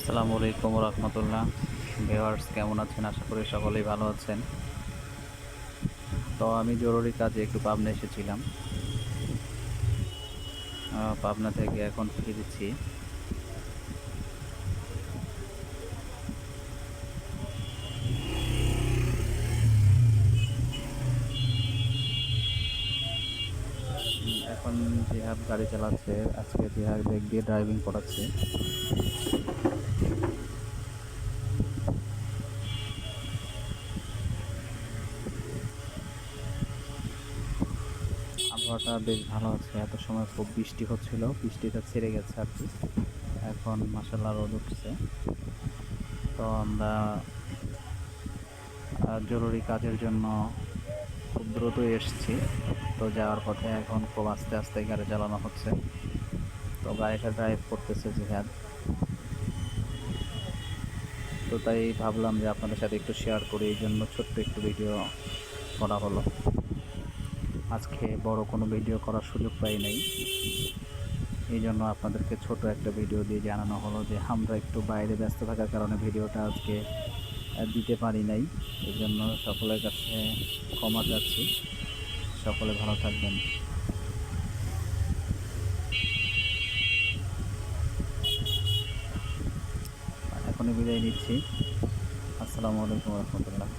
আসসালামু আলাইকুম রহমতুল্লাহ। ভিউয়ার্স কেমন আছেন? আশা করি সকলেই ভালো আছেন। তো আমি জরুরি কাজে একটু পাবনা এসেছিলাম। পাবনা থেকে এখন ফিরছি। এখন জিহাদ গাড়ি চালাচ্ছে, আজকে জিহাদ ব্রেক দিয়ে ড্রাইভিং করাচ্ছে। আবহাওয়াটা বেশ ভালো আছে, এত সময় খুব বৃষ্টি হচ্ছিল, বৃষ্টিটা ছেড়ে গেছে আর কি। এখন মাশাআল্লাহ রোদ উঠছে। তো আমরা জরুরি কাজের জন্য খুব দ্রুতই এসেছি। তো যাওয়ার পথে এখন খুব আস্তে আস্তে গাড়ি চালানো হচ্ছে। তো গাড়িটা ড্রাইভ করতেছে জিহাদ। তো তাই ভাবলাম যে আপনাদের সাথে একটু শেয়ার করি, এই জন্য ছোট্ট একটু ভিডিও করা হলো। আজকে বড় কোনো ভিডিও করার সুযোগ পাই নাই, এই জন্য আপনাদেরকে ছোট একটা ভিডিও দিয়ে জানানো হলো যে আমরা একটু বাইরে ব্যস্ত থাকার কারণে ভিডিওটা আজকে দিতে পারি নাই। এই জন্য সকলের কাছে ক্ষমা চাচ্ছি। সকলে ভালো থাকবেন। এখনই বিদায় নিচ্ছি। আসসালামু আলাইকুম রহমতুল্লাহ।